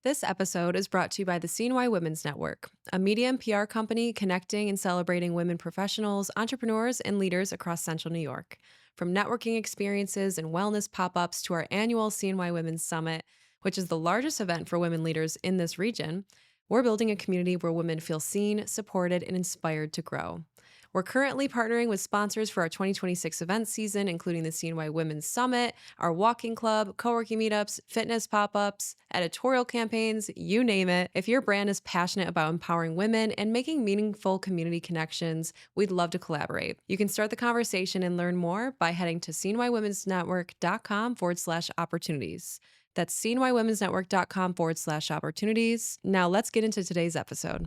This episode is brought to you by the CNY Women's Network, a media and PR company connecting and celebrating women professionals, entrepreneurs, and leaders across Central New York. From networking experiences and wellness pop-ups to our annual CNY Women's Summit, which is the largest event for women leaders in this region, we're building a community where women feel seen, supported, and inspired to grow. We're currently partnering with sponsors for our 2026 event season, including the CNY Women's Summit, our walking club, co-working meetups, fitness pop-ups, editorial campaigns, you name it. If your brand is passionate about empowering women and making meaningful community connections, we'd love to collaborate. You can start the conversation and learn more by heading to cnywomensnetwork.com/opportunities. That's cnywomensnetwork.com/opportunities. Now let's get into today's episode.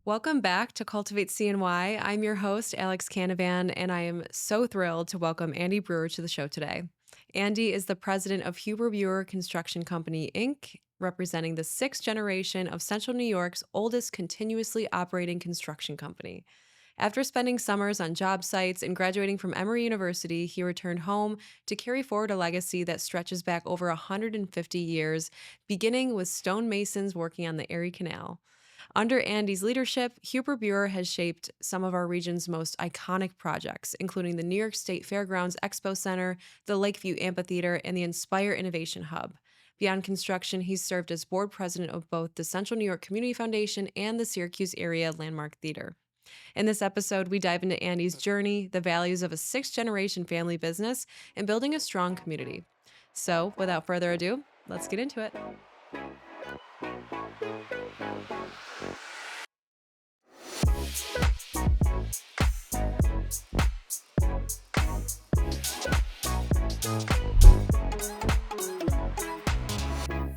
Welcome back to Cultivate CNY. I'm your host, Alex Canavan, and I am so thrilled to welcome Andy Breuer to the show today. Andy is the president of Hueber-Breuer Construction Co, Inc., representing the sixth generation of Central New York's oldest continuously operating construction company. After spending summers on job sites and graduating from Emory University, he returned home to carry forward a legacy that stretches back over 150 years, beginning with stonemasons working on the Erie Canal. Under Andy's leadership, Hueber-Breuer has shaped some of our region's most iconic projects, including the New York State Fairgrounds Expo Center, the Lakeview Amphitheater, and the INspyre Innovation Hub. Beyond construction, he's served as board president of both the Central New York Community Foundation and the Syracuse Area Landmark Theatre. In this episode, we dive into Andy's journey, the values of a sixth-generation family business, and building a strong community. So, without further ado, let's get into it.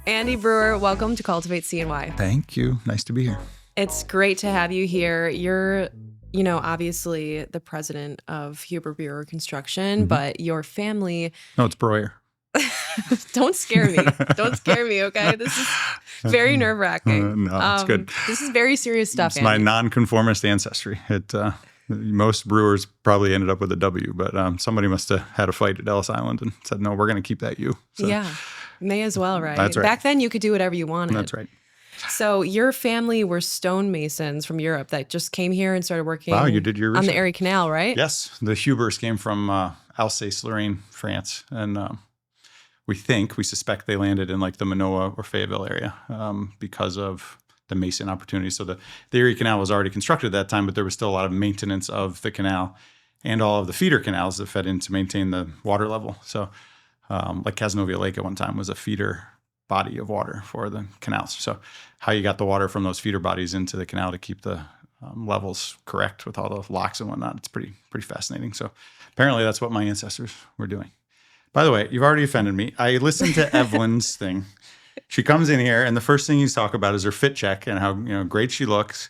Andy Breuer, welcome to Cultivate CNY. Thank you. Nice to be here. It's great to have you here. You're, obviously the president of Hueber-Breuer Construction, but your family... No, it's Breuer. Don't scare me. Don't scare me, okay? This is very nerve-wracking. No, it's good. This is very serious stuff, It's Andy. my nonconformist ancestry. Most brewers probably ended up with a W, but somebody must have had a fight at Ellis Island and said, no, we're going to keep that U. So, yeah, may as well, right? That's right. Back then, you could do whatever you wanted. That's right. So your family were stonemasons from Europe that just came here and started working Wow, you did your on research. the Erie Canal, right? Yes. The Hubers came from Alsace-Lorraine, France. And we suspect they landed in like the Manoa or Fayetteville area because of the mason opportunities. So the Erie Canal was already constructed at that time, but there was still a lot of maintenance of the canal and all of the feeder canals that fed in to maintain the water level. So like Cazenovia Lake at one time was a feeder body of water for the canals. So how you got the water from those feeder bodies into the canal to keep the levels correct with all the locks and whatnot, it's pretty fascinating. So apparently that's what my ancestors were doing. By the way, you've already offended me. I listened to Evelyn's thing. She comes in here, and the first thing you talk about is her fit check and how great she looks.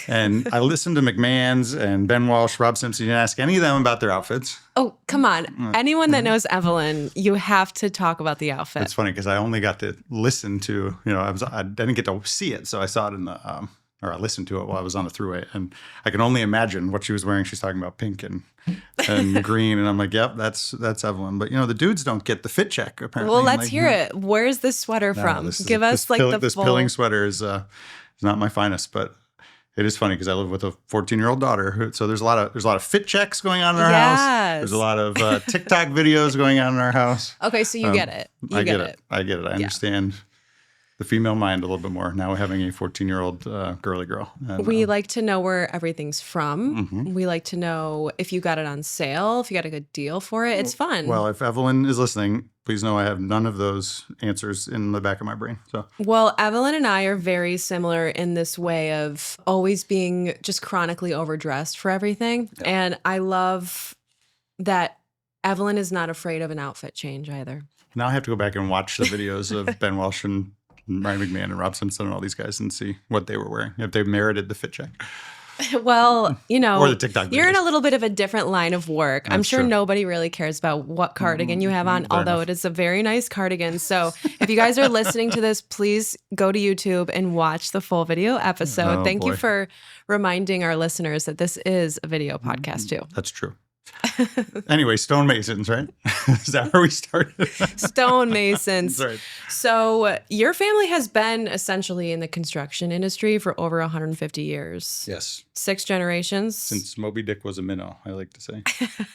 And I listened to McMahon's and Ben Walsh, Rob Simpson. You didn't ask any of them about their outfits. Oh, come on. Anyone that knows Evelyn, you have to talk about the outfit. It's funny because I only got to listen to, I didn't get to see it. So I saw it in the, or I listened to it while I was on the thruway. And I can only imagine what she was wearing. She's talking about pink and green. And I'm like, yep, that's Evelyn. But, the dudes don't get the fit check, apparently. Well, let's hear it. Where's this sweater from? Give us this pilling sweater is not my finest, but it is funny because I live with a 14-year-old daughter. So there's a lot of fit checks going on in our house. There's a lot of TikTok videos going on in our house. Okay, so you get it. I get it. I understand the female mind a little bit more now having a 14-year-old girly girl. And, we like to know where everything's from. Mm-hmm. We like to know if you got it on sale, if you got a good deal for it. It's fun. Well, if Evelyn is listening, please know I have none of those answers in the back of my brain. So, well, Evelyn and I are very similar in this way of always being just chronically overdressed for everything. Yeah. And I love that Evelyn is not afraid of an outfit change either. Now I have to go back and watch the videos of Ben Walsh and Ryan McMahon and Rob Simpson and all these guys and see what they were wearing, if they merited the fit check. Well, or the TikTok videos. You're in a little bit of a different line of work. I'm sure nobody really cares about what cardigan you have on, although it is a very nice cardigan. So if you guys are listening to this, please go to YouTube and watch the full video episode. Thank you for reminding our listeners that this is a video podcast too. That's true. Anyway, stonemasons, right? Is that where we started? Stonemasons. That's right. So your family has been essentially in the construction industry for over 150 years. Yes. 6 generations. Since Moby Dick was a minnow, I like to say.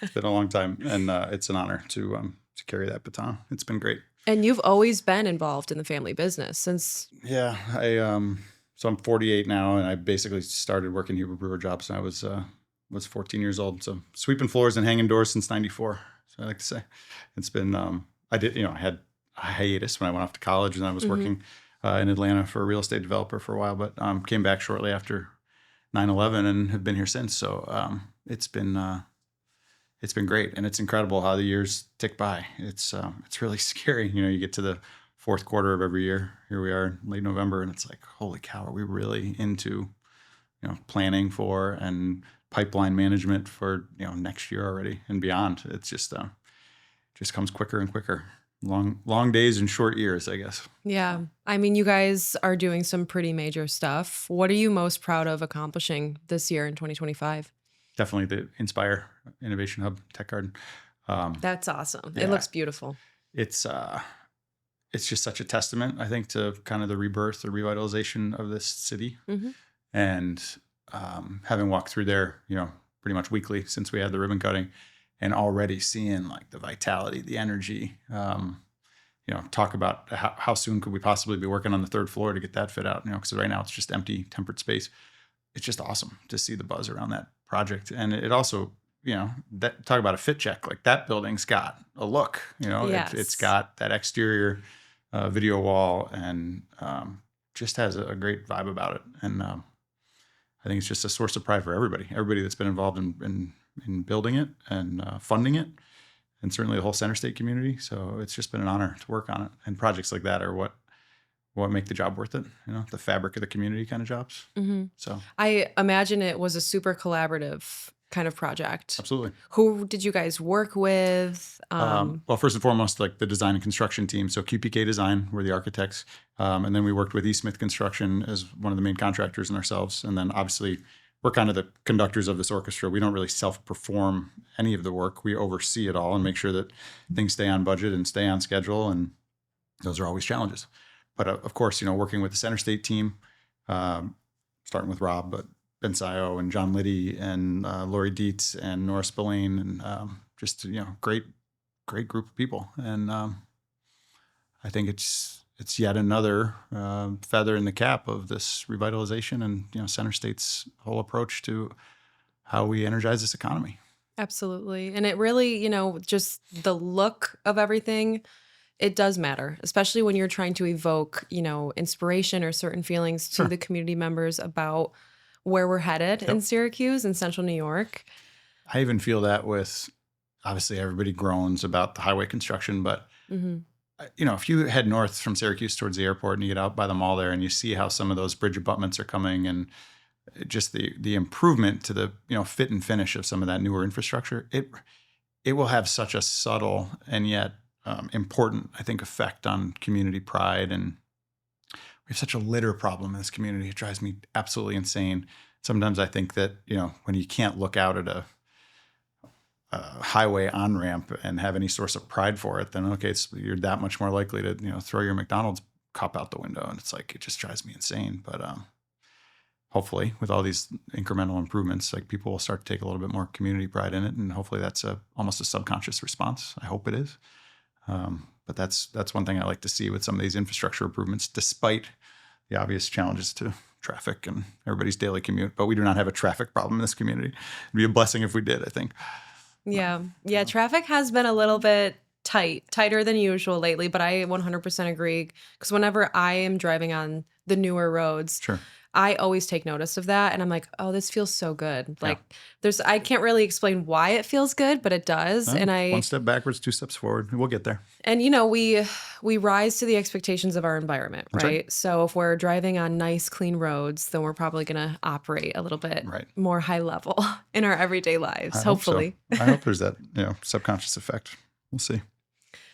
It's been a long time, and it's an honor to carry that baton. It's been great. And you've always been involved in the family business since. Yeah, so I'm 48 now, and I basically started working Hueber-Breuer jobs when I was 14 years old. So sweeping floors and hanging doors since '94. So I like to say, it's been. I had a hiatus when I went off to college, and I was working in Atlanta for a real estate developer for a while, but came back shortly after 9/11 and have been here since. So it's been great, and it's incredible how the years tick by. It's really scary. You get to the fourth quarter of every year. Here we are, late November, and it's like, holy cow, are we really into planning for and pipeline management for next year already and beyond? It's just comes quicker and quicker. Long days and short years, I guess. Yeah. I mean, you guys are doing some pretty major stuff. What are you most proud of accomplishing this year in 2025? Definitely the INspyre Innovation Hub Tech Garden. That's awesome. Yeah. It looks beautiful. It's just such a testament, I think, to kind of the rebirth, the revitalization of this city. Mm-hmm. And having walked through there, pretty much weekly since we had the ribbon cutting, and already seeing like the vitality, the energy. Talk about how soon could we possibly be working on the third floor to get that fit out? Because right now it's just empty, tempered space. It's just awesome to see the buzz around that project, and it also, that talk about a fit check. Like that building's got a look. Yes. It's got that exterior video wall, and just has a great vibe about it. And I think it's just a source of pride for everybody that's been involved in building it and funding it, and certainly the whole Center State community. So it's just been an honor to work on it. And projects like that are what make the job worth it, the fabric of the community kind of jobs. Mm-hmm. So I imagine it was a super collaborative kind of project. Absolutely. Who did you guys work with? Well, first and foremost, like the design and construction team. So QPK Design, we're the architects. And then we worked with E. Smith Construction as one of the main contractors and ourselves. And then obviously we're kind of the conductors of this orchestra. We don't really self-perform any of the work. We oversee it all and make sure that things stay on budget and stay on schedule. And those are always challenges. But of course, working with the Center State team, starting with Rob, but Ben Sayo and John Liddy and Lori Dietz and Nora Spillane, and just great group of people. And I think it's yet another feather in the cap of this revitalization and Center State's whole approach to how we energize this economy. Absolutely. And it really, just the look of everything, it does matter, especially when you're trying to evoke, inspiration or certain feelings to the community members about where we're headed in Syracuse and central New York. I even feel that with, obviously everybody groans about the highway construction, but if you head north from Syracuse towards the airport and you get out by the mall there and you see how some of those bridge abutments are coming, and just the improvement to the fit and finish of some of that newer infrastructure, it will have such a subtle and yet important, I think, effect on community pride. And we have such a litter problem in this community. It drives me absolutely insane. Sometimes I think that, when you can't look out at a highway on-ramp and have any source of pride for it, then okay, you're that much more likely to, throw your McDonald's cup out the window. And it's like, it just drives me insane. But hopefully with all these incremental improvements, like people will start to take a little bit more community pride in it. And hopefully that's almost a subconscious response. I hope it is. But that's one thing I like to see with some of these infrastructure improvements, despite the obvious challenges to traffic and everybody's daily commute. But we do not have a traffic problem in this community. It'd be a blessing if we did, I think. Yeah. Traffic has been a little bit tighter than usual lately, but I 100% agree. Because whenever I am driving on the newer roads, I always take notice of that. And I'm like, oh, this feels so good. Like I can't really explain why it feels good, but it does. And one step backwards, 2 steps forward. We'll get there. And, we rise to the expectations of our environment, right? So if we're driving on nice, clean roads, then we're probably going to operate a little bit more high level in our everyday lives, hopefully. I hope there's that, subconscious effect. We'll see.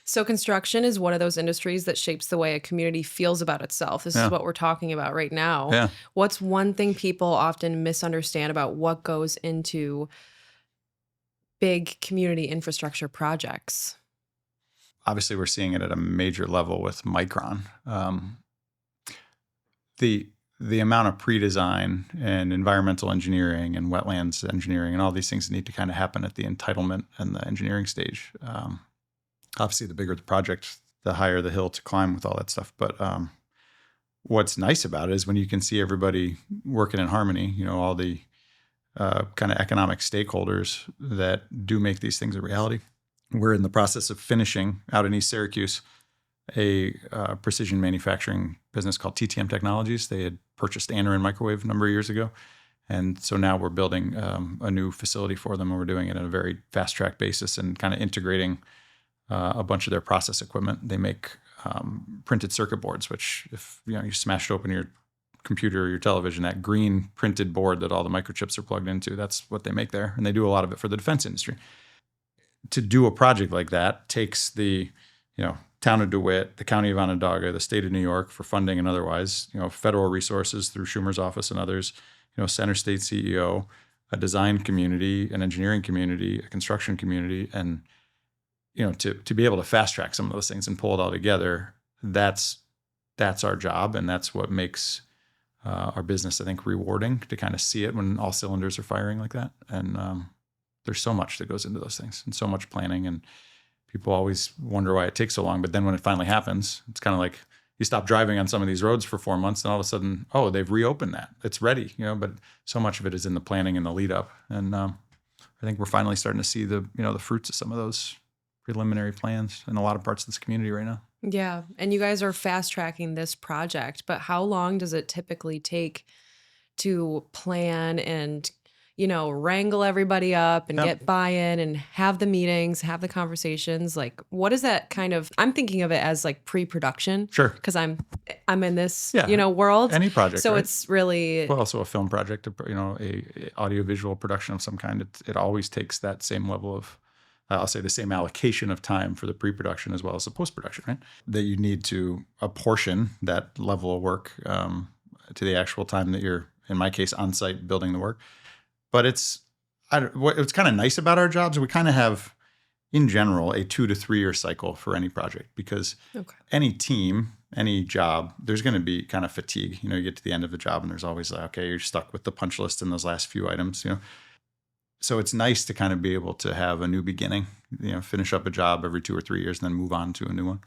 So construction is one of those industries that shapes the way a community feels about itself. This is what we're talking about right now. Yeah. What's one thing people often misunderstand about what goes into big community infrastructure projects? Obviously, we're seeing it at a major level with Micron. The amount of pre-design and environmental engineering and wetlands engineering and all these things need to kind of happen at the entitlement and the engineering stage. Obviously, the bigger the project, the higher the hill to climb with all that stuff. But what's nice about it is when you can see everybody working in harmony, all the kind of economic stakeholders that do make these things a reality. We're in the process of finishing out in East Syracuse a precision manufacturing business called TTM Technologies. They had purchased Anaren Microwave a number of years ago. And so now we're building a new facility for them, and we're doing it on a very fast track basis and kind of integrating a bunch of their process equipment. They make printed circuit boards, which if you smashed open your computer or your television, that green printed board that all the microchips are plugged into, that's what they make there. And they do a lot of it for the defense industry. To do a project like that takes the, town of DeWitt, the county of Onondaga, the state of New York for funding and otherwise, federal resources through Schumer's office and others, Center State CEO, a design community, an engineering community, a construction community, and to be able to fast track some of those things and pull it all together, that's our job, and that's what makes our business, I think, rewarding to kind of see it when all cylinders are firing like that. And there's so much that goes into those things and so much planning, and people always wonder why it takes so long. But then when it finally happens, it's kind of like you stop driving on some of these roads for 4 months and all of a sudden, they've reopened that. It's ready, but so much of it is in the planning and the lead up. And I think we're finally starting to see the fruits of some of those preliminary plans in a lot of parts of this community right now. Yeah. And you guys are fast tracking this project, but how long does it typically take to plan and wrangle everybody up and get buy-in and have the meetings, have the conversations? Like, what is that kind of, I'm thinking of it as like pre-production. Sure. Because I'm in this, world. Any project. So right? It's really. Well, also a film project, a audiovisual production of some kind. It always takes that same level of, I'll say the same allocation of time for the pre-production as well as the post-production, right? That you need to apportion that level of work to the actual time that you're, in my case, on site building the work. But it's kind of nice about our jobs. We kind of have, in general, a 2 to 3 year cycle for any project, because any team, any job, there's going to be kind of fatigue. You get to the end of the job and there's always like, okay, you're stuck with the punch list in those last few items. So it's nice to kind of be able to have a new beginning. Finish up a job every 2 or 3 years and then move on to a new one,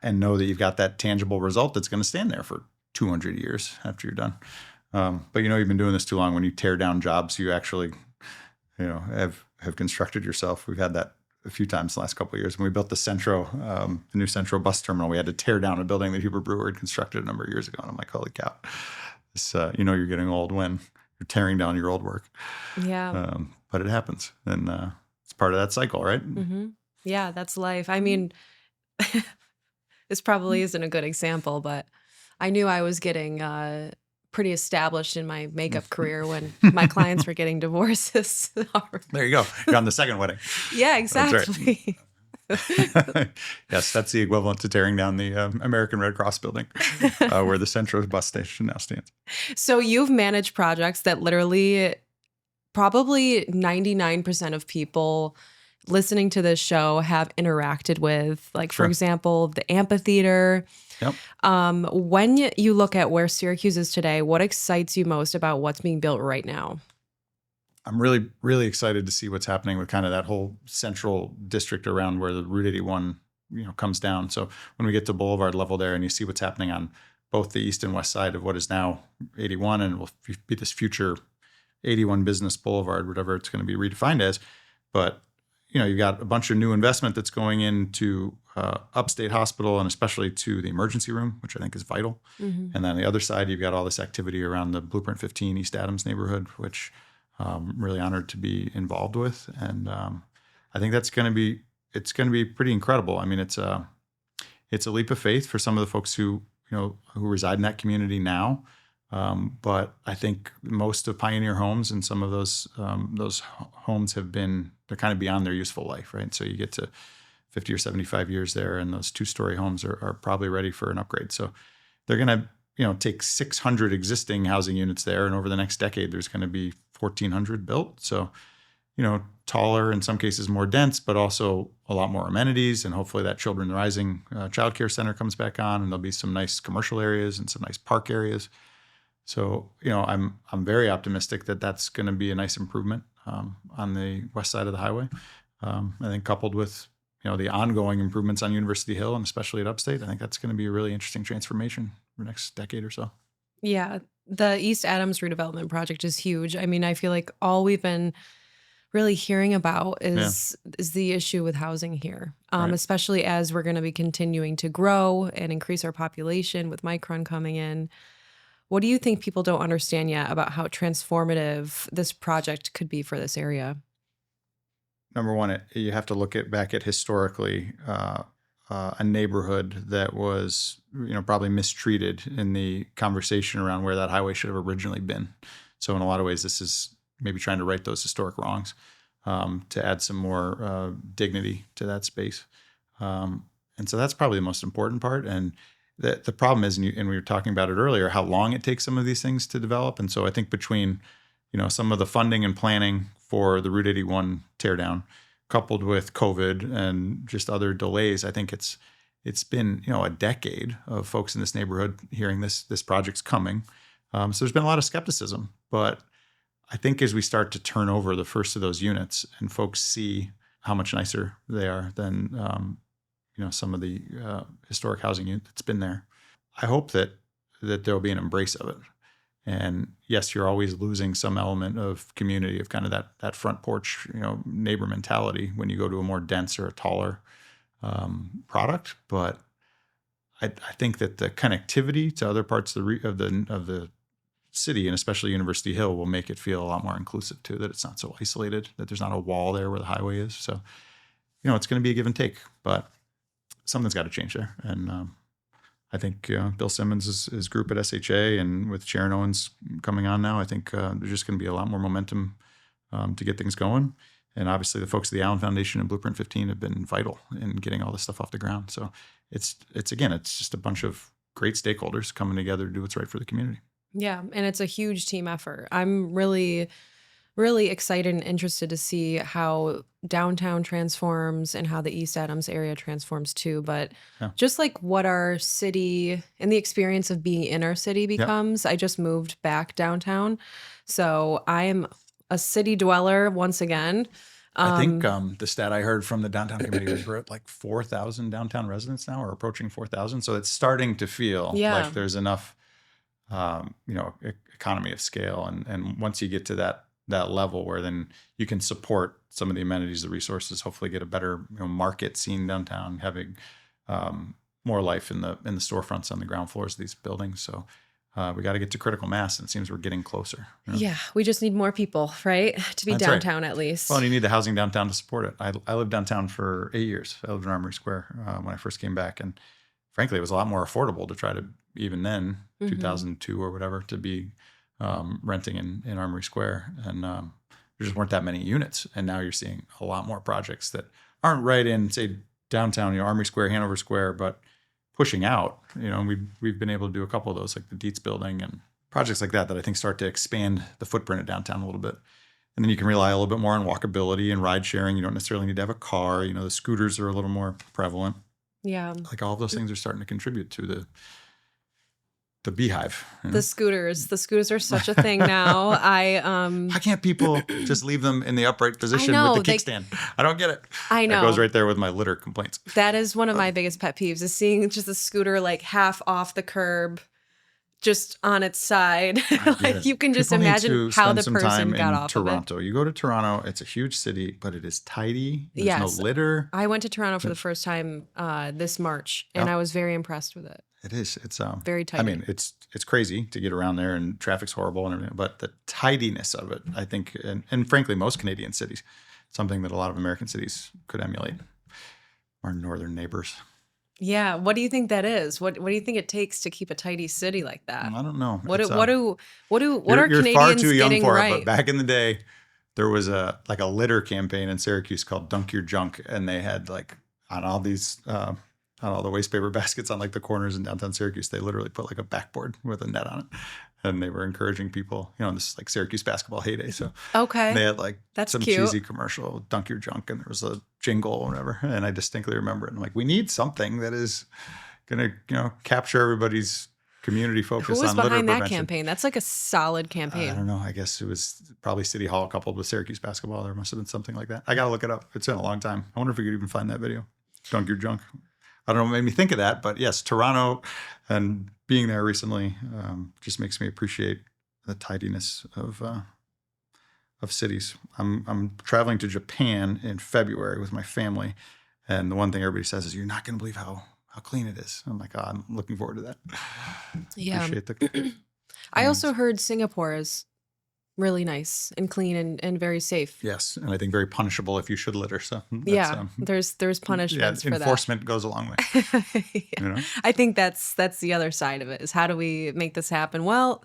and know that you've got that tangible result that's going to stand there for 200 years after you're done. But you've been doing this too long. When you tear down jobs, you actually, have constructed yourself. We've had that a few times the last couple of years. When we built the new Centro bus terminal, we had to tear down a building that Hueber-Breuer had constructed a number of years ago. And I'm like, holy cow, this, you're getting old when you're tearing down your old work. Yeah. But it happens, and it's part of that cycle, right? Mm-hmm. Yeah, that's life. I mean, this probably isn't a good example, but I knew I was getting pretty established in my makeup career when my clients were getting divorces. There you go. You're on the second wedding. Yeah, exactly. Yes, that's the equivalent to tearing down the American Red Cross building where the Centro bus station now stands. So you've managed projects that literally probably 99% of people listening to this show have interacted with, like, for example, the amphitheater. Yep. When you look at where Syracuse is today, what excites you most about what's being built right now? I'm really, really excited to see what's happening with kind of that whole central district around where the Route 81, comes down. So when we get to Boulevard level there and you see what's happening on both the east and west side of what is now 81 and will be this future 81 Business Boulevard, whatever it's going to be redefined as. But you've got a bunch of new investment that's going into upstate hospital and especially to the emergency room, which I think is vital. Mm-hmm. And then on the other side, you've got all this activity around the Blueprint 15 East Adams neighborhood, which I'm really honored to be involved with. And I think it's going to be pretty incredible. I mean, it's a leap of faith for some of the folks who reside in that community now. But I think most of Pioneer Homes and some of those homes they're kind of beyond their useful life, right? So you get to 50 or 75 years there, and those 2-story homes are probably ready for an upgrade. So they're going to, take 600 existing housing units there, and over the next decade, there's going to be 1,400 built. So, taller, in some cases more dense, but also a lot more amenities. And hopefully that Children Rising Child Care Center comes back on, and there'll be some nice commercial areas and some nice park areas. So, I'm very optimistic that that's going to be a nice improvement on the west side of the highway. I think coupled with, the ongoing improvements on University Hill and especially at Upstate, I think that's going to be a really interesting transformation for the next decade or so. Yeah. The East Adams redevelopment project is huge. I mean, I feel like all we've been really hearing about is the issue with housing here, Right. especially as we're going to be continuing to grow and increase our population with Micron coming in. What do you think people don't understand yet about how transformative this project could be for this area? Number one, you have to look back at historically a neighborhood that was, probably mistreated in the conversation around where that highway should have originally been. So in a lot of ways, this is maybe trying to right those historic wrongs to add some more dignity to that space. And so that's probably the most important part. And the problem is, and we were talking about it earlier, how long it takes some of these things to develop. And so I think between, some of the funding and planning for the Route 81 teardown, coupled with COVID and just other delays, I think it's been, a decade of folks in this neighborhood hearing this project's coming. So there's been a lot of skepticism, but I think as we start to turn over the first of those units and folks see how much nicer they are than, some of the historic housing unit that's been there, I hope that there'll be an embrace of it. And yes, you're always losing some element of community, of kind of that front porch, neighbor mentality when you go to a more dense or a taller product. But I think that the connectivity to other parts of the city, and especially University Hill, will make it feel a lot more inclusive too. That it's not so isolated, that there's not a wall there where the highway is. So, it's going to be a give and take, but something's got to change there. And I think Bill Simmons' his group at SHA, and with Sharon Owens coming on now, I think there's just going to be a lot more momentum to get things going. And obviously the folks at the Allen Foundation and Blueprint 15 have been vital in getting all this stuff off the ground. So it's just a bunch of great stakeholders coming together to do what's right for the community. Yeah, and it's a huge team effort. I'm really, really excited and interested to see how downtown transforms and how the East Adams area transforms too. But just like what our city and the experience of being in our city becomes, I just moved back downtown. So I am a city dweller once again. I think the stat I heard from the downtown committee was we're at like 4,000 downtown residents now, or approaching 4,000. So it's starting to feel like there's enough, economy of scale. And once you get to that level where then you can support some of the amenities, the resources, hopefully get a better market scene downtown, having more life in the storefronts on the ground floors of these buildings. So we got to get to critical mass, and it seems we're getting closer. Yeah, we just need more people, right? To be That's downtown right. At least. Well, and you need the housing downtown to support it. I lived downtown for 8 years. I lived in Armory Square when I first came back. And frankly, it was a lot more affordable to try to, even then, 2002 or whatever, to be renting in Armory Square. And there just weren't that many units. And now you're seeing a lot more projects that aren't right in, say, downtown, Armory Square, Hanover Square, but pushing out. We've been able to do a couple of those, like the Dietz building and projects like that I think start to expand the footprint of downtown a little bit. And then you can rely a little bit more on walkability and ride sharing. You don't necessarily need to have a car. The scooters are a little more prevalent. Yeah. Like all of those things are starting to contribute to the beehive. The scooters are such a thing now. How can't people just leave them in the upright position with the kickstand? I don't get it. I know. That goes right there with my litter complaints. That is one of my biggest pet peeves, is seeing just a scooter like half off the curb, just on its side. Like you can just imagine how the person got off Toronto. of it. You go to Toronto, it's a huge city, but it is tidy. There's no litter. I went to Toronto for the first time this March, and I was very impressed with it. It is. It's very tidy. I mean, it's crazy to get around there, and traffic's horrible and everything. But the tidiness of it, I think, and frankly, most Canadian cities, something that a lot of American cities could emulate. Our northern neighbors. Yeah. What do you think that is? What do you think it takes to keep a tidy city like that? I don't know. What are you're Canadians far too young getting for right? it, but back in the day, there was a litter campaign in Syracuse called Dunk Your Junk, and they had on all these on all the waste paper baskets on the corners in downtown Syracuse, they literally put a backboard with a net on it. and they were encouraging people, in this like Syracuse basketball heyday. So Okay. they had like That's some cute. cheesy commercial, dunk your junk, and there was a jingle or whatever. And I distinctly remember it. I'm like, we need something that is going to, capture everybody's community focus Who was on litter behind that prevention. campaign? That's like a solid I campaign. don't know. I guess it was probably City Hall coupled with Syracuse basketball. There must have been something like that. I got to look it up. It's been a long time. I wonder if we could even find that video. Dunk your junk. I don't know what made me think of that, but yes, Toronto and being there recently just makes me appreciate the tidiness of cities. I'm traveling to Japan in February with my family, and the one thing everybody says is, "You're not going to believe how clean it is." I'm like, oh, I'm looking forward to that. Yeah. Appreciate the. I also heard Singapore is really nice and clean and very safe. Yes, and I think very punishable if you should litter. So there's punishments for that. Enforcement goes a long way. Yeah. I think that's the other side of it, is how do we make this happen? Well,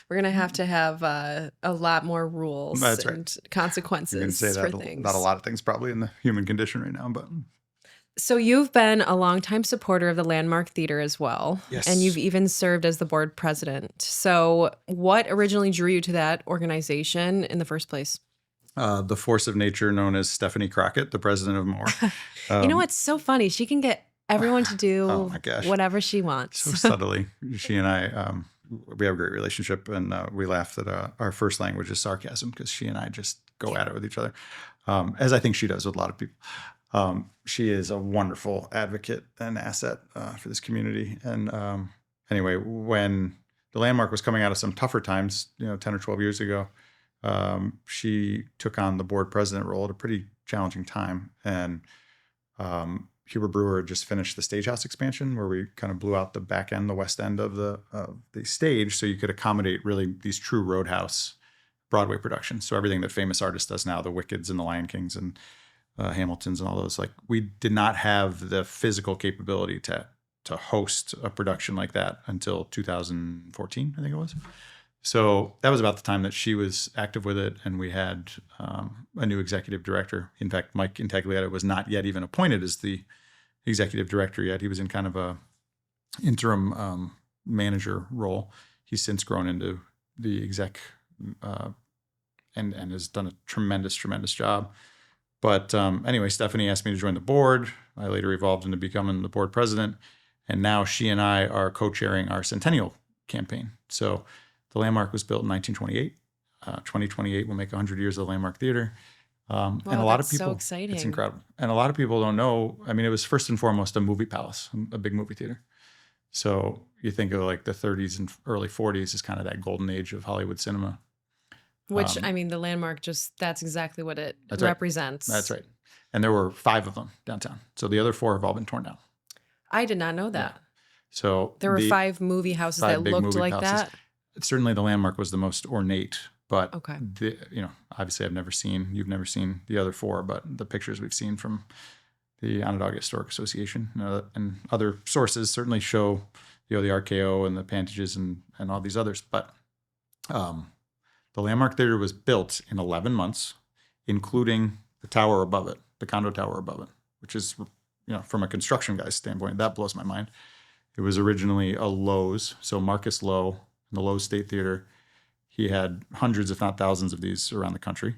we're gonna have to have a lot more rules and consequences You can say that for things. Not a lot of things probably in the human condition right now, but. So you've been a longtime supporter of the Landmark Theatre as well. Yes. And you've even served as the board president. So what originally drew you to that organization in the first place? The force of nature known as Stephanie Crockett, the president of MORE. You know what's so funny? She can get everyone to do oh my gosh. whatever she wants. So subtly. She and I, we have a great relationship, and we laugh that our first language is sarcasm, because she and I just go at it with each other, as I think she does with a lot of people. She is a wonderful advocate and asset for this community. And anyway, when the Landmark was coming out of some tougher times, 10 or 12 years ago, she took on the board president role at a pretty challenging time. And Hueber-Breuer just finished the Stagehouse expansion, where we kind of blew out the back end, the west end of the stage, so you could accommodate really these true Roadhouse Broadway productions. So everything that Famous Artist does now, the Wickeds and the Lion Kings and Hamiltons and all those, like, we did not have the physical capability to host a production like that until 2014, I think it was. So that was about the time that she was active with it, and we had a new executive director. In fact, Mike Intagliata was not yet even appointed as the executive director yet. He was in kind of a interim manager role. He's since grown into the exec and has done a tremendous job. But anyway, Stephanie asked me to join the board. I later evolved into becoming the board president. And now she and I are co-chairing our centennial campaign. So the Landmark was built in 1928. 2028 will make 100 years of the Landmark Theater. Wow, and a lot of people, so exciting. It's incredible. And a lot of people don't know, I mean, it was first and foremost a movie palace, a big movie theater. So you think of like the 30s and early 40s as kind of that golden age of Hollywood cinema. Which, I mean, the Landmark that's exactly what it represents. That's right. And there were 5 of them downtown. So the other 4 have all been torn down. I did not know that. Yeah. So there were 5 movie houses that looked like that. Certainly the Landmark was the most ornate, but okay. Obviously you've never seen the other 4, but the pictures we've seen from the Onondaga Historic Association and other sources certainly show, the RKO and the Pantages and all these others. But the Landmark Theater was built in 11 months, including the tower above it, the condo tower above it, which is, from a construction guy's standpoint, that blows my mind. It was originally a Lowe's. So Marcus Lowe, in the Lowe's State Theater, he had hundreds, if not thousands of these around the country.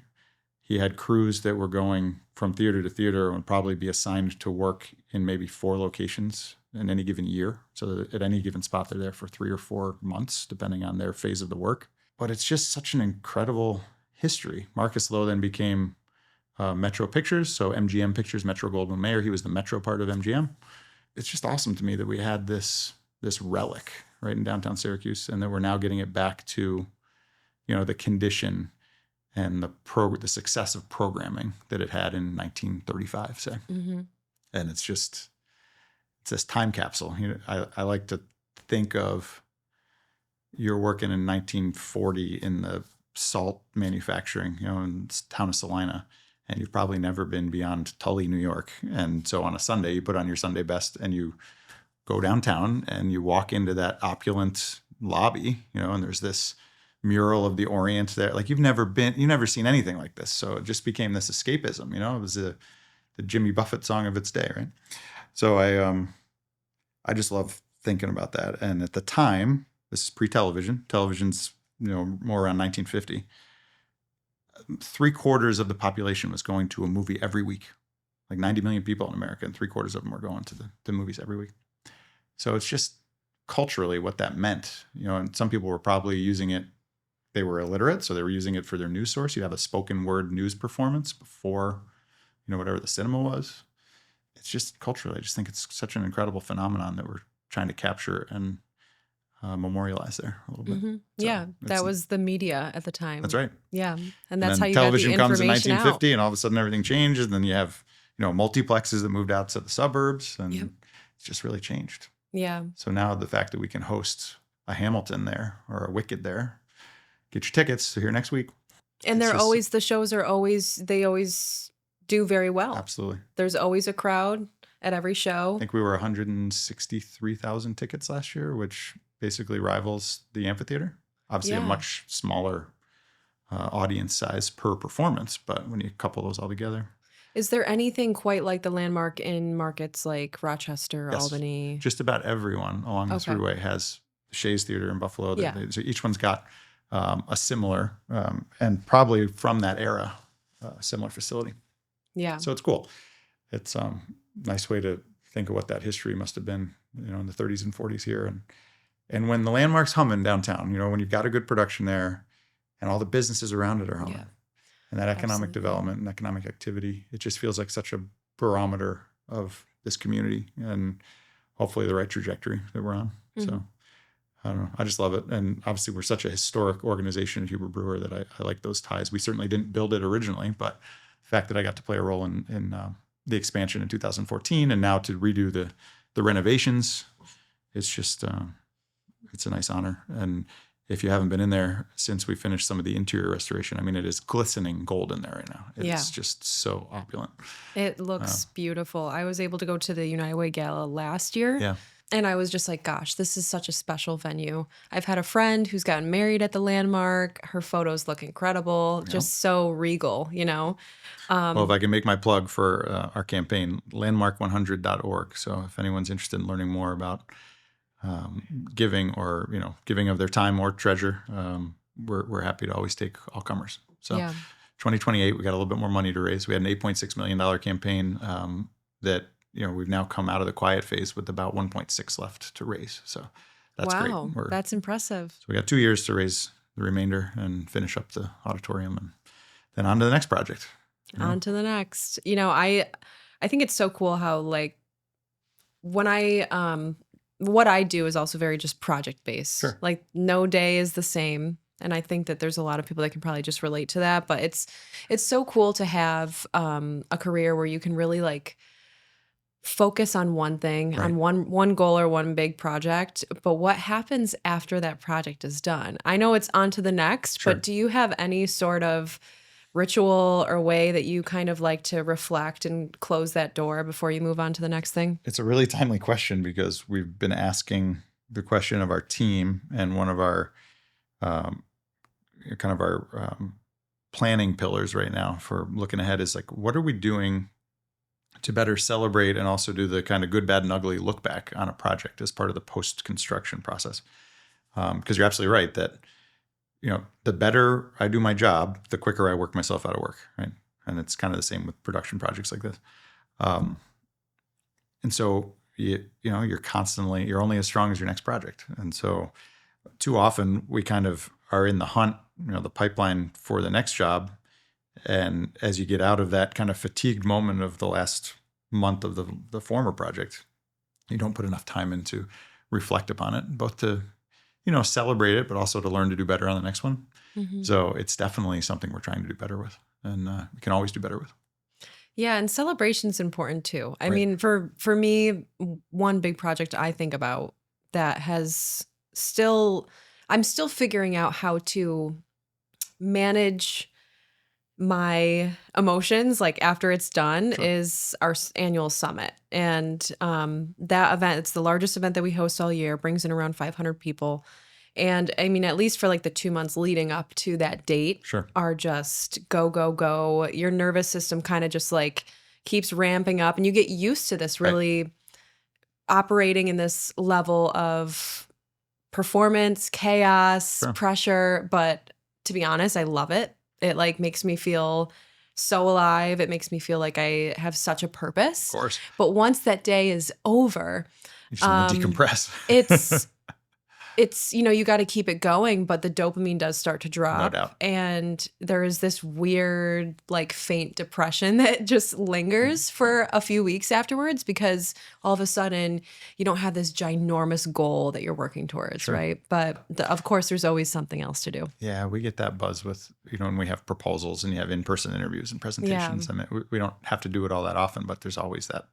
He had crews that were going from theater to theater and would probably be assigned to work in maybe 4 locations in any given year. So that at any given spot, they're there for 3 or 4 months, depending on their phase of the work. But it's just such an incredible history. Marcus Lowe then became Metro Pictures, so MGM Pictures, Metro Goldwyn Mayer. He was the Metro part of MGM. It's just awesome to me that we had this relic right in downtown Syracuse, and that we're now getting it back to, the condition and the success of programming that it had in 1935, say. Mm-hmm. And it's this time capsule. I like to think of, you're working in 1940 in the salt manufacturing, in the town of Salina, and you've probably never been beyond Tully, New York. And so on a Sunday, you put on your Sunday best and you go downtown and you walk into that opulent lobby, and there's this mural of the Orient there. Like you've never seen anything like this. So it just became this escapism, it was the Jimmy Buffett song of its day, right? So I just love thinking about that. And at the time, This is pre-television. Television's, more around 1950. 3/4 of the population was going to a movie every week. Like 90 million people in America, and 3/4 of them were going to the movies every week. So it's just culturally what that meant, and some people were probably using it. They were illiterate, so they were using it for their news source. You'd have a spoken word news performance before, whatever the cinema was. It's just culturally, I just think it's such an incredible phenomenon that we're trying to capture and memorialize there a little bit. Mm-hmm. So yeah, that was the media at the time. That's right. Yeah, and that's then how you got the television comes in information 1950, out. and all of a sudden everything changes. And then you have, multiplexes that moved out to the suburbs, and it's just really changed. Yeah. So now the fact that we can host a Hamilton there or a Wicked there, get your tickets here next week. And the shows are always do very well. Absolutely. There's always a crowd at every show. I think we were 163,000 tickets last year, which basically rivals the amphitheater. Obviously a much smaller audience size per performance, but when you couple those all together. Is there anything quite like the Landmark in markets like Rochester, Yes. Albany? Just about everyone along the thruway has the Shays Theater in Buffalo. So each one's got a similar, and probably from that era, similar facility. Yeah. So it's cool. It's a nice way to think of what that history must have been, in the 30s and 40s here. And when the Landmark's humming downtown, when you've got a good production there and all the businesses around it are humming. Yeah. And that economic development and economic activity, it just feels like such a barometer of this community and hopefully the right trajectory that we're on. Mm-hmm. So I don't know. I just love it. And obviously we're such a historic organization at Hueber-Breuer that I like those ties. We certainly didn't build it originally, but the fact that I got to play a role in the expansion in 2014 and now to redo the renovations, it's just, it's a nice honor. And if you haven't been in there since we finished some of the interior restoration, I mean, it is glistening gold in there right now. It's just so opulent. It looks beautiful. I was able to go to the United Way Gala last year. Yeah. And I was just like, gosh, this is such a special venue. I've had a friend who's gotten married at the Landmark. Her photos look incredible, just so regal, Well, if I can make my plug for our campaign, landmark100.org. So if anyone's interested in learning more about giving or, giving of their time or treasure, we're happy to always take all comers. So 2028, we got a little bit more money to raise. We had an $8.6 million campaign that, we've now come out of the quiet phase with about 1.6 left to raise. So that's great. Wow, that's impressive. So we got 2 years to raise the remainder and finish up the auditorium and then on to the next project. On to the next. I think it's so cool how when what I do is also very just project based. Sure. Like no day is the same. And I think that there's a lot of people that can probably just relate to that. But it's so cool to have a career where you can really focus on one thing, on one goal or one big project. But what happens after that project is done? I know it's on to the next, but do you have any sort of ritual or way that you kind of like to reflect and close that door before you move on to the next thing? It's a really timely question because we've been asking the question of our team, and one of our planning pillars right now for looking ahead is what are we doing to better celebrate and also do the kind of good, bad, and ugly look back on a project as part of the post-construction process. Because you're absolutely right that, the better I do my job, the quicker I work myself out of work, right? And it's kind of the same with production projects like this. And so, you're only as strong as your next project. And so too often we kind of are in the hunt, the pipeline for the next job. And as you get out of that kind of fatigued moment of the last month of the former project, you don't put enough time in to reflect upon it, both to, celebrate it, but also to learn to do better on the next one. Mm-hmm. So it's definitely something we're trying to do better with, and we can always do better with. Yeah, and celebration's important too. I mean, for me, one big project I think about that I'm still figuring out how to manage my emotions after it's done is our annual summit. And that event, it's the largest event that we host all year, brings in around 500 people. And I mean, at least for the 2 months leading up to that date are just go, go, go. Your nervous system kind of just keeps ramping up, and you get used to this really operating in this level of performance, chaos, Sure. pressure. But to be honest, I love it. It like makes me feel so alive. It makes me feel like I have such a purpose. Of course. But once that day is over, You just want to decompress. it's you got to keep it going, but the dopamine does start to drop. No doubt. And there is this weird like faint depression that just lingers for a few weeks afterwards, because all of a sudden you don't have this ginormous goal that you're working towards. Sure. Right. But of course there's always something else to do. Yeah, we get that buzz with, when we have proposals and you have in-person interviews and presentations. I mean, we don't have to do it all that often, but there's always that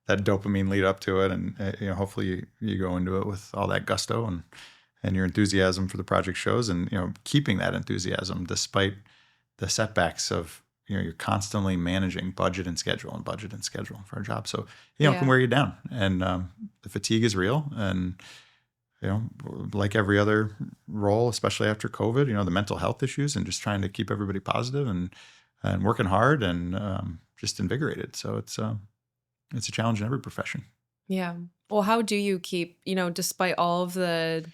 dopamine lead up to it. And, hopefully you go into it with all that gusto and your enthusiasm for the project shows, and, keeping that enthusiasm despite the setbacks of, you're constantly managing budget and schedule for a job. So, it can wear you down, and the fatigue is real. And, like every other role, especially after COVID, the mental health issues and just trying to keep everybody positive and working hard and just invigorated. So it's a challenge in every profession. Yeah. Well, how do you keep, despite all of the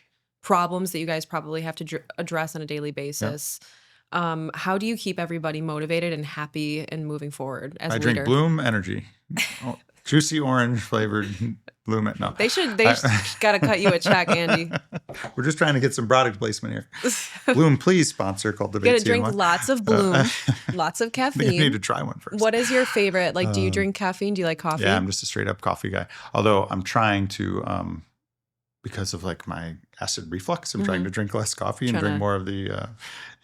problems that you guys probably have to address on a daily basis, how do you keep everybody motivated and happy and moving forward as a leader? I drink Bloom Energy. Juicy orange flavored Bloom. No. They got to cut you a check, Andy. We're just trying to get some product placement here. Bloom, please sponsor Cultivate CNY. You got to drink lots of Bloom, lots of I caffeine. think you need to try one first. What is your favorite? Like, do you drink caffeine? Do you like coffee? Yeah, I'm just a straight up coffee guy. Although I'm trying to, because of like my acid reflux, I'm trying to drink less coffee and drink more of the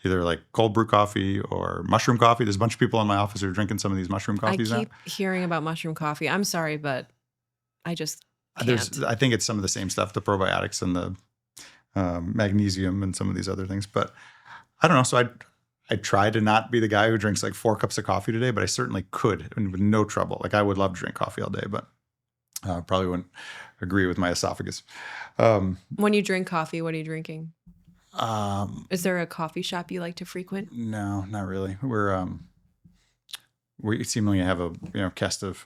either like cold brew coffee or mushroom coffee. There's a bunch of people in my office who are drinking some of these mushroom coffees now. I keep hearing about mushroom coffee. I'm sorry, but I just can't. I think it's some of the same stuff, the probiotics and the magnesium and some of these other things. But I don't know. So I try to not be the guy who drinks like 4 cups of coffee today, but I certainly could, and with no trouble. Like I would love to drink coffee all day, but probably wouldn't agree with my esophagus. When you drink coffee, what are you drinking? Is there a coffee shop you like to frequent? No, not really. We seemingly have a cast of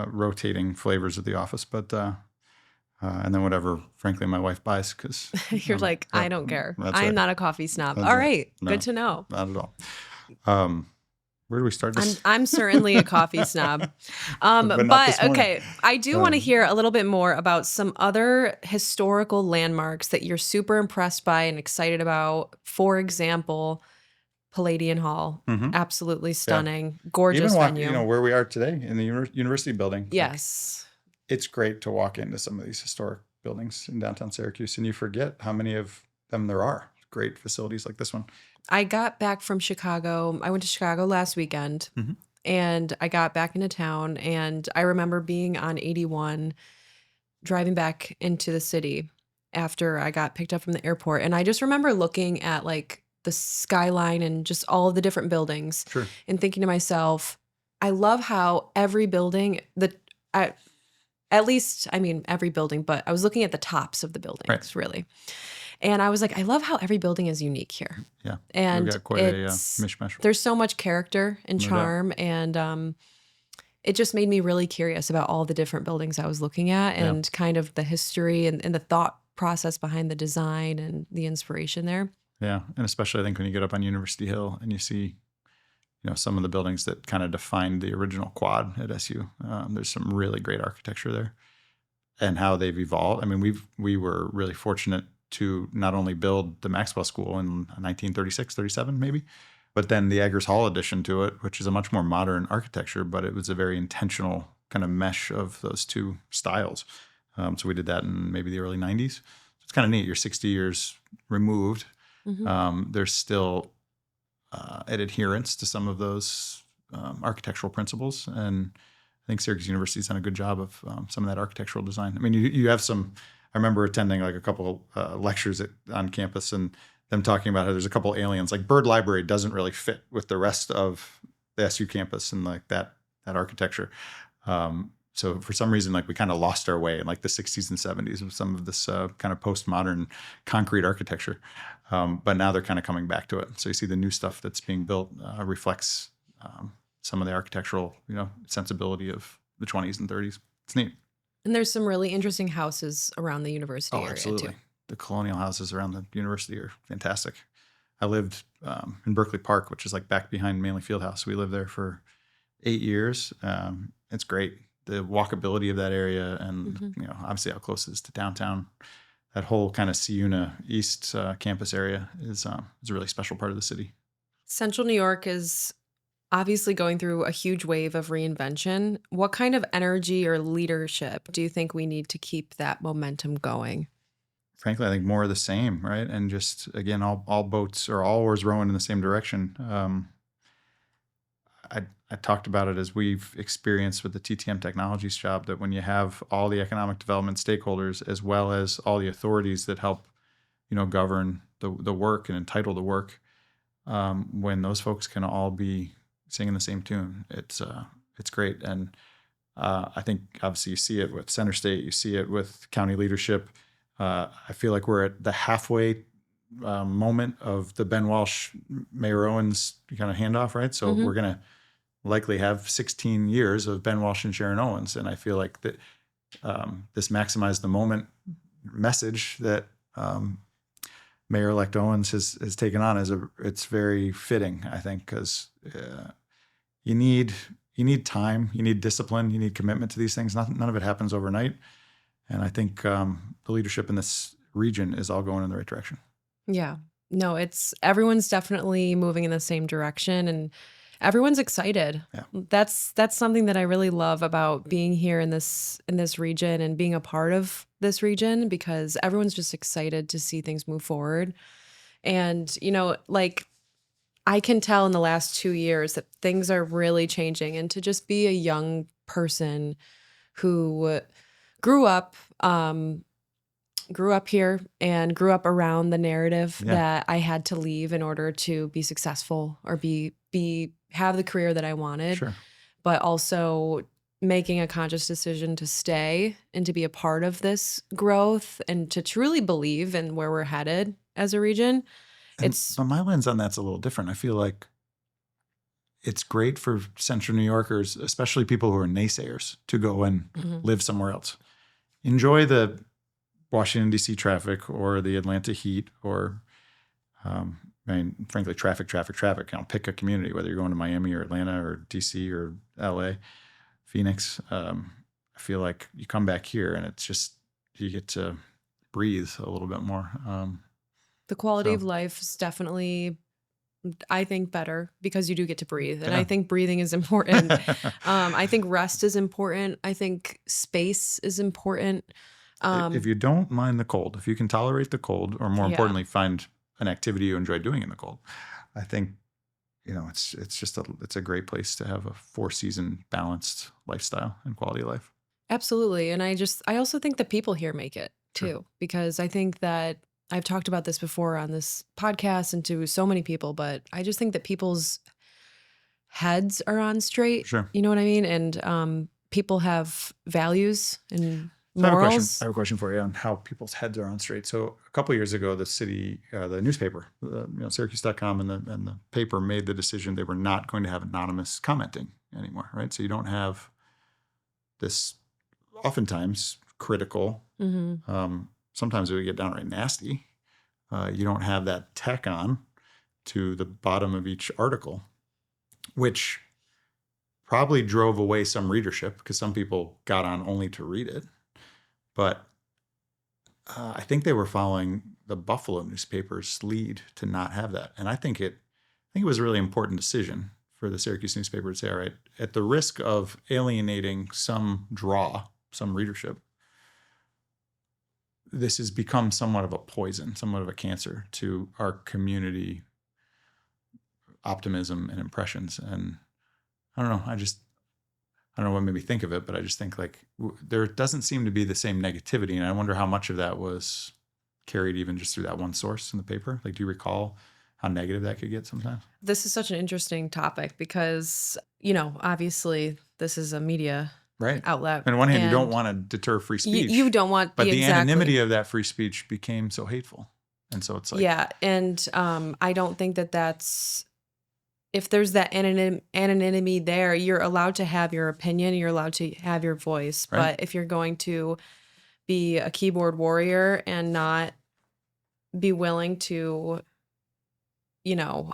rotating flavors at the office, but and then whatever, frankly, my wife buys, because you're like, I don't care. I am not a coffee snob. That's all right. right, No, good to know. Not at all. Where do we start this? I'm certainly a coffee snob. But okay, I do want to hear a little bit more about some other historical landmarks that you're super impressed by and excited about. For example, Palladian Hall, absolutely stunning, gorgeous venue. Where we are today in the university building. Yes. It's great to walk into some of these historic buildings in downtown Syracuse, and you forget how many of them there are. Great facilities like this one. I got back from Chicago. I went to Chicago last weekend, and I got back into town, and I remember being on 81, driving back into the city after I got picked up from the airport. And I just remember looking at like the skyline and just all of the different buildings and thinking to myself, I love how every building, at least, I mean, every building, but I was looking at the tops of the buildings, really. And I was like, I love how every building is unique here. Yeah. And we've got quite a mishmash. There's so much character and charm. And it just made me really curious about all the different buildings I was looking at and kind of the history and the thought process behind the design and the inspiration there. Yeah. And especially I think when you get up on University Hill and you see, some of the buildings that kind of defined the original quad at SU, there's some really great architecture there and how they've evolved. I mean, we were really fortunate to not only build the Maxwell School in 1936, 37 maybe, but then the Eggers Hall addition to it, which is a much more modern architecture, but it was a very intentional kind of mesh of those two styles. So we did that in maybe the early 90s. It's kind of neat. You're 60 years removed. There's still an adherence to some of those architectural principles. And I think Syracuse University's done a good job of some of that architectural design. I mean, you have some... I remember attending like a couple lectures on campus and them talking about how there's a couple aliens. Like Byrd Library doesn't really fit with the rest of the SU campus and like that architecture. So for some reason, like we kind of lost our way in like the 60s and 70s with some of this kind of postmodern concrete architecture. But now they're kind of coming back to it. So you see the new stuff that's being built reflects some of the architectural, sensibility of the 20s and 30s. It's neat. And there's some really interesting houses around the university area absolutely. too. the colonial houses around the university are fantastic. I lived in Berkeley Park, which is like back behind Manley Fieldhouse. We lived there for 8 years. It's great. The walkability of that area, and obviously how close it is to downtown. That whole kind of Siuna East campus area is a really special part of the city. Central New York is obviously going through a huge wave of reinvention. What kind of energy or leadership do you think we need to keep that momentum going? Frankly, I think more of the same, right? And just, again, all boats or all oars rowing in the same direction. I talked about it as we've experienced with the TTM Technologies job, that when you have all the economic development stakeholders as well as all the authorities that help, govern the work and entitle the work, when those folks can all be singing the same tune, it's great. And I think obviously you see it with Center State, you see it with county leadership. I feel like we're at the halfway moment of the Ben Walsh, Mayor Owens kind of handoff, right? So we're going to likely have 16 years of Ben Walsh and Sharon Owens. And I feel like that this maximize the moment message that Mayor-elect Owens has taken on it's very fitting, I think, because you need time, you need discipline, you need commitment to these things. None of it happens overnight. And I think the leadership in this region is all going in the right direction. Yeah. No, everyone's definitely moving in the same direction, and everyone's excited. Yeah. That's something that I really love about being here in this region and being a part of this region, because everyone's just excited to see things move forward. And, like, I can tell in the last 2 years that things are really changing, and to just be a young person who grew up here and grew up around the narrative that I had to leave in order to be successful or have the career that I wanted, but also making a conscious decision to stay and to be a part of this growth and to truly believe in where we're headed as a region. But my lens on that's a little different. I feel like it's great for Central New Yorkers, especially people who are naysayers, to go and live somewhere else. Enjoy the Washington, D.C. traffic or the Atlanta heat or, frankly, traffic. Pick a community, whether you're going to Miami or Atlanta or D.C. or L.A., Phoenix. I feel like you come back here and it's just, you get to breathe a little bit more. The quality of life is definitely, I think, better because you do get to breathe. And I think breathing is important. I think rest is important. I think space is important. If you don't mind the cold, if you can tolerate the cold, or more importantly, find an activity you enjoy doing in the cold, I think, it's a great place to have a 4-season balanced lifestyle and quality of life. Absolutely. And I also think the people here make it too, because I think that I've talked about this before on this podcast and to so many people, but I just think that people's heads are on straight. Sure. You know what I mean? And people have values and So morals. I have a question for you on how people's heads are on straight. So a couple of years ago, the city, the newspaper, Syracuse.com and the paper made the decision they were not going to have anonymous commenting anymore, right? So you don't have this oftentimes critical, sometimes it would get downright nasty. You don't have that tack on to the bottom of each article, which probably drove away some readership because some people got on only to read it. But I think they were following the Buffalo newspaper's lead to not have that. And I think it was a really important decision for the Syracuse newspaper to say, all right, at the risk of alienating some readership, this has become somewhat of a poison, somewhat of a cancer to our community optimism and impressions. And I don't know, I don't know what made me think of it, but I just think like there doesn't seem to be the same negativity. And I wonder how much of that was carried even just through that one source in the paper. Like, do you recall how negative that could get sometimes? This is such an interesting topic because, obviously this is a media outlet. On one hand, you don't want to deter free speech. You don't want, but the anonymity of that free speech became so hateful. And so it's like, and I don't think that's, if there's that anonymity there, you're allowed to have your opinion, you're allowed to have your voice. Right. But if you're going to be a keyboard warrior and not be willing to, you know,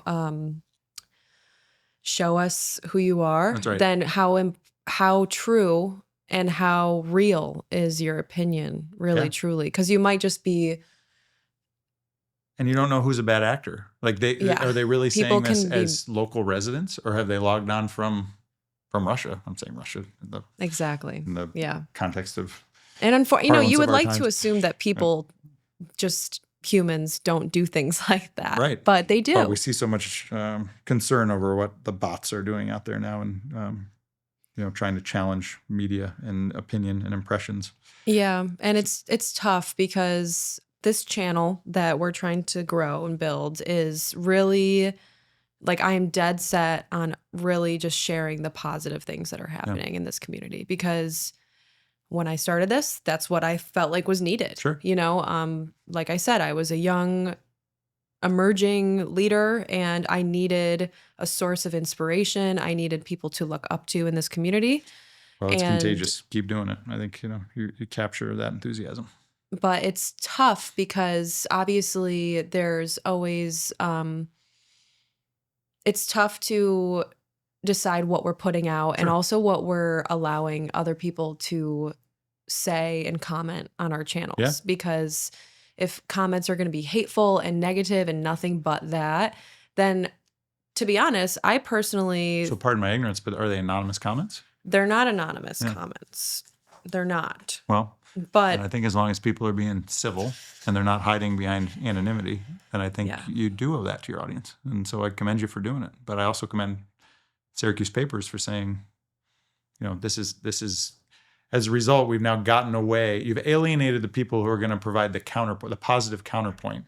show us who you are, That's right. then how true and how real is your opinion, really, Yeah. truly? Because you might just be, And you don't know who's a bad actor. Like yeah, are they really people saying this can be as local residents, or have they logged on from Russia? I'm saying Russia exactly, in the yeah. context of And parlance you of would our like to times. assume that people, just humans, don't do things like that, Right. but they do. But we see so much concern over what the bots are doing out there now, and trying to challenge media and opinion and impressions. Yeah, and it's tough because this channel that we're trying to grow and build is really, like, I am dead set on really just sharing the positive things that are happening in this community, because when I started this, that's what I felt like was needed. Sure. Like I said, I was a young emerging leader and I needed a source of inspiration. I needed people to look up to in this community. Well, it's And contagious. Keep doing it. I think you capture that enthusiasm. but it's tough because obviously there's always it's tough to decide what we're putting out and Sure. also what we're allowing other people to say and comment on our channels. Yeah. Because if comments are going to be hateful and negative and nothing but that, then, to be honest, I personally, So pardon my ignorance, but are they anonymous comments? they're not anonymous Yeah. comments. They're not. Well, But and I think as long as people are being civil and they're not hiding behind anonymity, then I think Yeah. you do owe that to your audience. And so I commend you for doing it. But I also commend Syracuse papers for saying, this is as a result, we've now gotten away. You've alienated the people who are going to provide the positive counterpoint,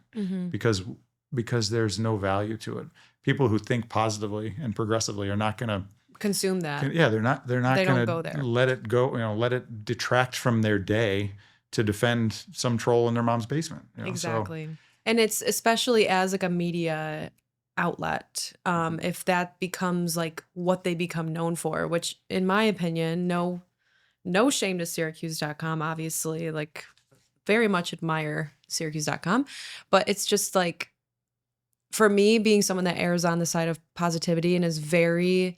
because there's no value to it. People who think positively and progressively are not going to consume that. Yeah, they're not They going don't go there. to let it go. Let it detract from their day to defend some troll in their mom's basement. Exactly. And it's especially as like a media outlet, if that becomes like what they become known for, which in my opinion, no shame to Syracuse.com, obviously, like, very much admire Syracuse.com, but it's just like, for me, being someone that errs on the side of positivity and is very,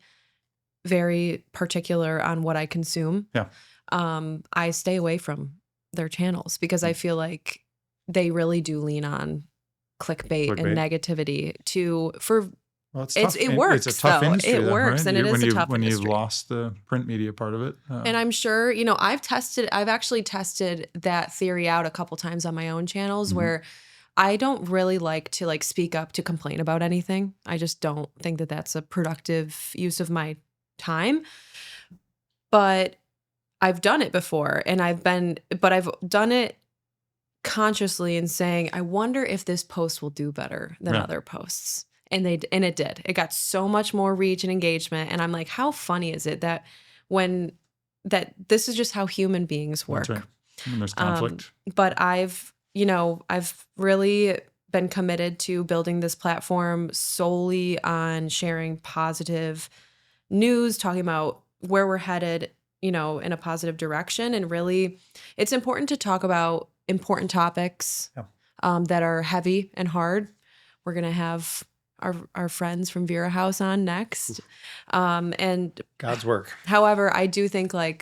very particular on what I consume. Yeah. I stay away from their channels because I feel like they really do lean on clickbait and negativity Well, it's tough. it works. It's a tough though. industry. It works, right? and it is a tough when industry. you've lost the print media part of it. And I'm sure, I've actually tested that theory out a couple times on my own channels where I don't really like to speak up to complain about anything. I just don't think that that's a productive use of my time. But I've done it before, and I've done it consciously in saying, I wonder if this post will do better than other posts. And it did. It got so much more reach and engagement. And I'm like, how funny is it that this is just how human beings work. That's right. When there's conflict. But I've really been committed to building this platform solely on sharing positive news, talking about where we're headed, in a positive direction. And really, it's important to talk about important topics that are heavy and hard. We're going to have our friends from Vera House on next. And God's work. However, I do think I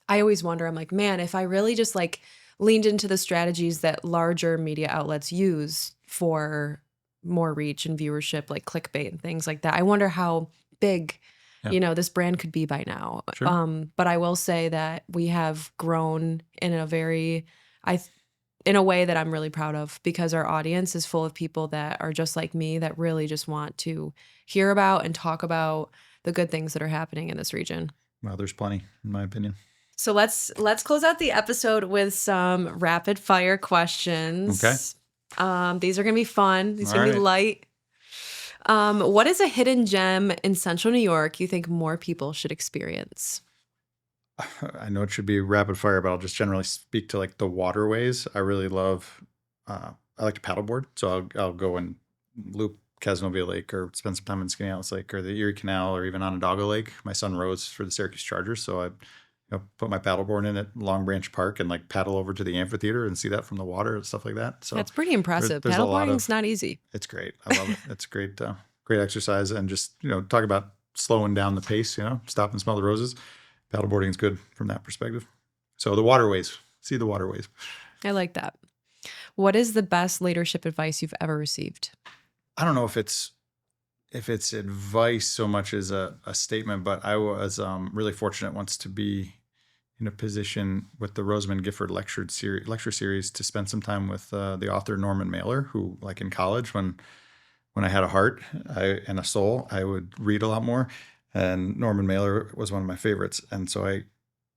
always wonder, I'm like, man, if I really just leaned into the strategies that larger media outlets use for more reach and viewership, like clickbait and things like that, I wonder how big, this brand could be by now. Sure. But I will say that we have grown in a way that I'm really proud of, because our audience is full of people that are just like me, that really just want to hear about and talk about the good things that are happening in this region. Well, there's plenty, in my opinion. So let's close out the episode with some rapid fire questions. Okay. These are going to be fun. These are going to be right. light. What is a hidden gem in Central New York you think more people should experience? I know it should be rapid fire, but I'll just generally speak to the waterways. I really love, I like to paddleboard. So I'll go and loop Casanova Lake, or spend some time in Skaneateles Lake, or the Erie Canal, or even Onondaga Lake. My son rows for the Syracuse Chargers. So put my paddleboard in at Long Branch Park and like paddle over to the amphitheater and see that from the water and stuff like that. So That's pretty impressive. there's a lot Paddleboarding's of, not easy. it's great. I love it. It's great, great exercise. And just, talk about slowing down the pace, stop and smell the roses. Paddleboarding is good from that perspective. So the waterways, see the waterways. I like that. What is the best leadership advice you've ever received? I don't know if it's advice so much as a statement, but I was really fortunate once to be in a position with the Rosamond Gifford lecture series to spend some time with the author Norman Mailer, who, like in college, when I had a heart and a soul, I would read a lot more. And Norman Mailer was one of my favorites. And so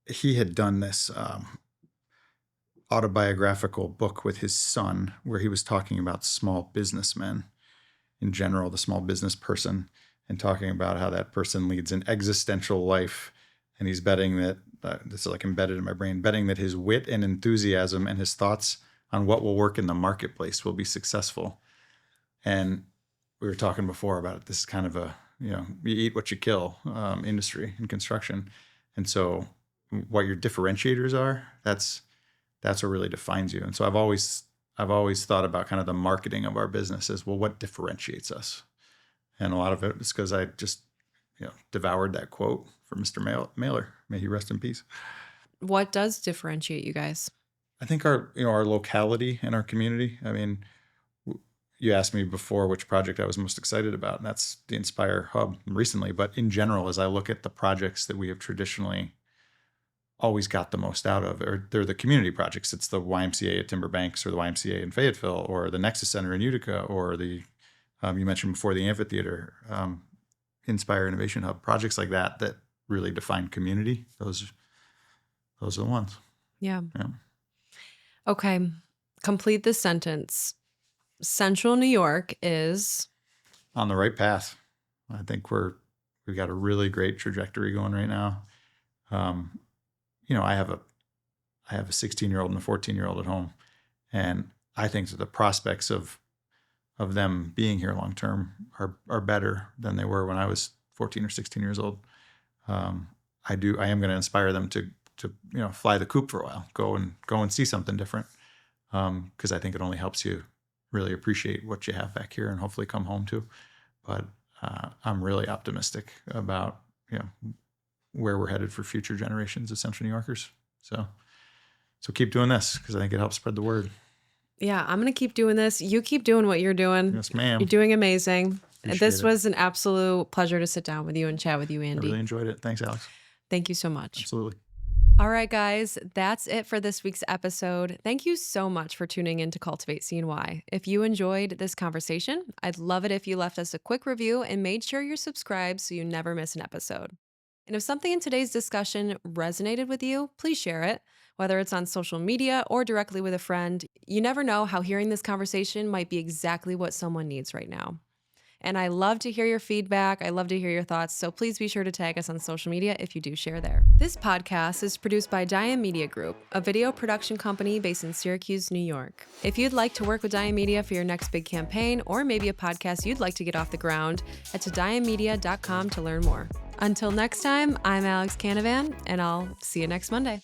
he had done this autobiographical book with his son where he was talking about small businessmen in general, the small business person, and talking about how that person leads an existential life. And he's betting that, this is like embedded in my brain, betting that his wit and enthusiasm and his thoughts on what will work in the marketplace will be successful. And we were talking before about it. This is kind of a, you eat what you kill industry in construction. And so what your differentiators are, that's what really defines you. And so I've always thought about kind of the marketing of our business as, well, what differentiates us? And a lot of it is because I just, devoured that quote from Mr. Mailer. May he rest in peace. What does differentiate you guys? I think our locality and our community. I mean, you asked me before which project I was most excited about, and that's the INspyre Hub recently. But in general, as I look at the projects that we have traditionally always got the most out of, or they're the community projects. It's the YMCA at Timber Banks, or the YMCA in Fayetteville, or the Nexus Center in Utica, or the you mentioned before, the amphitheater, INspyre Innovation Hub, projects like that really define community. Those are the ones. Yeah. Okay. Complete this sentence. Central New York is on the right path. I think we've got a really great trajectory going right now. I have a 16-year-old and a 14-year-old at home, and I think that the prospects of them being here long term are better than they were when I was 14 or 16 years old. I am going to inspire them to fly the coop for a while, go and see something different, because I think it only helps you really appreciate what you have back here and hopefully come home to. But I'm really optimistic about where we're headed for future generations of Central New Yorkers. So keep doing this, because I think it helps spread the word. Yeah, I'm going to keep doing this. You keep doing what you're doing. Yes, ma'am. You're doing amazing. This Appreciate was an absolute pleasure to sit down with you and chat with you, Andy. I really enjoyed it. Thanks, Alex. Thank you so much. Absolutely. All right, guys, that's it for this week's episode. Thank you so much for tuning in to Cultivate CNY. If you enjoyed this conversation, I'd love it if you left us a quick review and made sure you're subscribed so you never miss an episode. And if something in today's discussion resonated with you, please share it, whether it's on social media or directly with a friend. You never know how hearing this conversation might be exactly what someone needs right now. And I love to hear your feedback. I love to hear your thoughts. So please be sure to tag us on social media if you do share there. This podcast is produced by Diam Media Group, a video production company based in Syracuse, New York. If you'd like to work with Diam Media for your next big campaign, or maybe a podcast you'd like to get off the ground, head to diammedia.com to learn more. Until next time, I'm Alex Canavan, and I'll see you next Monday.